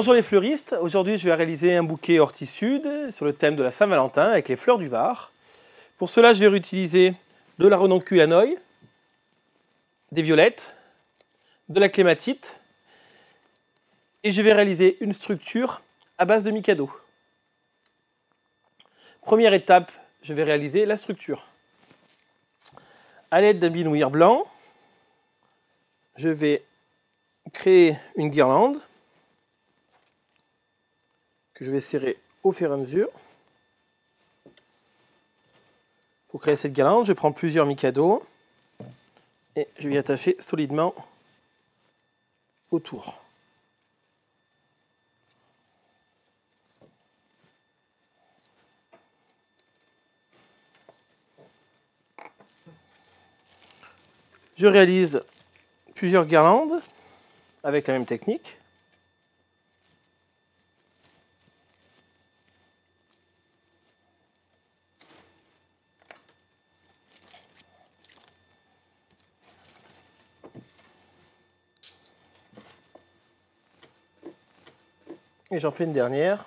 Bonjour les fleuristes, aujourd'hui je vais réaliser un bouquet horti-sud sur le thème de la Saint-Valentin avec les fleurs du Var. Pour cela je vais réutiliser de la renoncule hanoï, des violettes, de la clématite et je vais réaliser une structure à base de mikado. Première étape, je vais réaliser la structure. À l'aide d'un binouir blanc, je vais créer une guirlande que je vais serrer au fur et à mesure. Pour créer cette guirlande, je prends plusieurs mikado et je vais y attacher solidement autour. Je réalise plusieurs guirlandes avec la même technique. Et j'en fais une dernière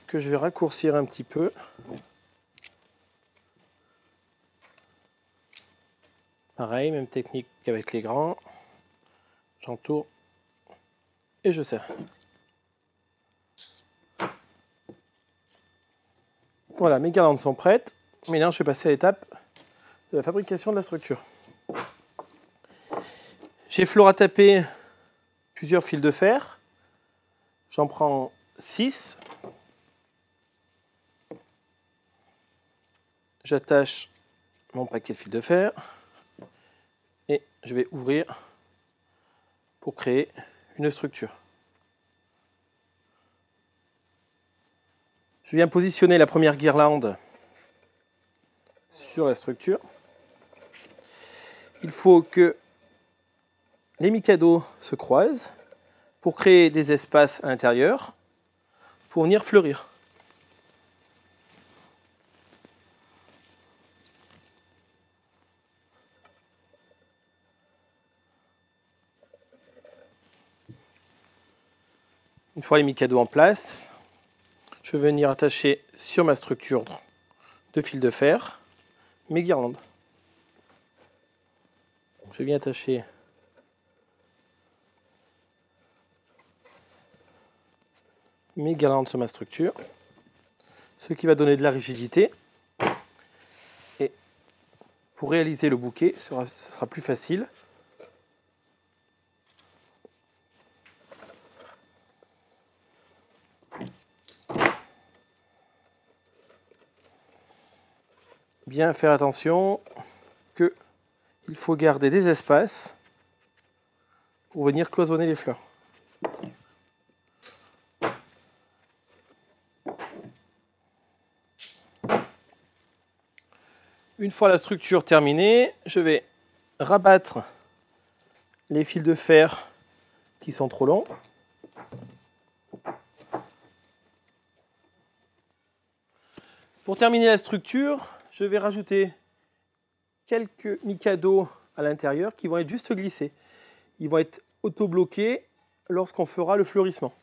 que je vais raccourcir un petit peu. Pareil, même technique qu'avec les grands. J'entoure et je serre. Voilà, mes guirlandes sont prêtes. Maintenant, je vais passer à l'étape de la fabrication de la structure. J'ai fleur à taper plusieurs fils de fer. J'en prends 6. J'attache mon paquet de fils de fer et je vais ouvrir pour créer une structure. Je viens positionner la première guirlande sur la structure. Il faut que les mikados se croisent pour créer des espaces à l'intérieur pour venir fleurir. Une fois les mikados en place, je vais venir attacher sur ma structure de fil de fer mes guirlandes. Je viens attacher mes guirlandes sur ma structure, ce qui va donner de la rigidité. Et pour réaliser le bouquet, ce sera plus facile. Bien faire attention qu'il faut garder des espaces pour venir cloisonner les fleurs. Une fois la structure terminée, je vais rabattre les fils de fer qui sont trop longs. Pour terminer la structure, je vais rajouter quelques mikados à l'intérieur qui vont être juste glissés. Ils vont être auto-bloqués lorsqu'on fera le fleurissement.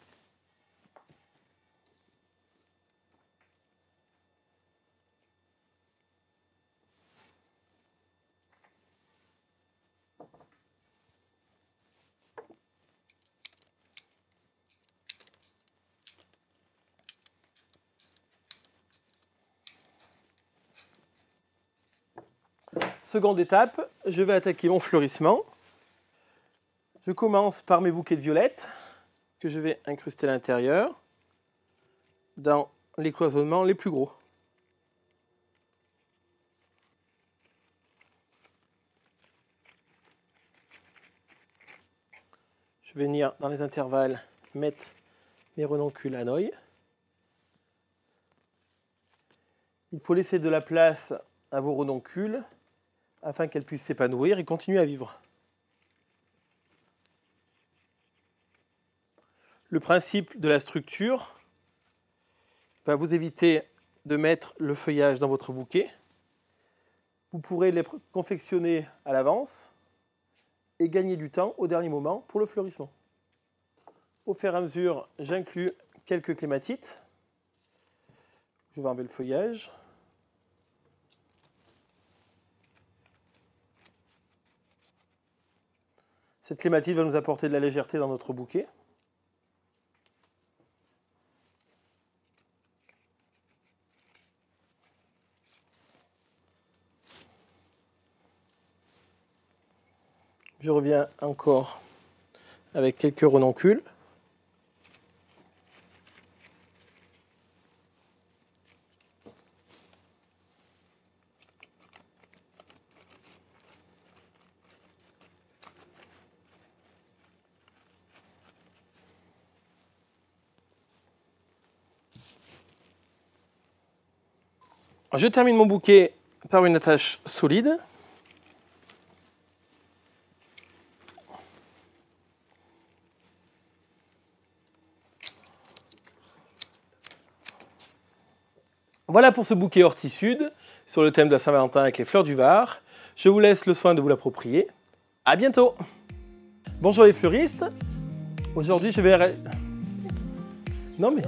Seconde étape, je vais attaquer mon fleurissement. Je commence par mes bouquets de violettes que je vais incruster à l'intérieur dans les cloisonnements les plus gros. Je vais venir dans les intervalles mettre mes renoncules hanoï. Il faut laisser de la place à vos renoncules afin qu'elles puissent s'épanouir et continuer à vivre. Le principe de la structure va vous éviter de mettre le feuillage dans votre bouquet. Vous pourrez les confectionner à l'avance et gagner du temps au dernier moment pour le fleurissement. Au fur et à mesure, j'inclus quelques clématites. Je vais enlever le feuillage. Cette clématite va nous apporter de la légèreté dans notre bouquet. Je reviens encore avec quelques renoncules. Je termine mon bouquet par une attache solide. Voilà pour ce bouquet Horti-Sud sur le thème de la Saint-Valentin avec les fleurs du Var. Je vous laisse le soin de vous l'approprier. À bientôt. Bonjour les fleuristes. Aujourd'hui je vais... Non mais...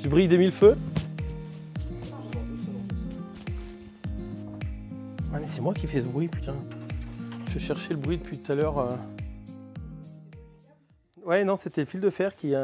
Je brille de mille feux. Ah mais c'est moi qui fais ce bruit, putain. Je cherchais le bruit depuis tout à l'heure. Ouais, non, c'était le fil de fer qui...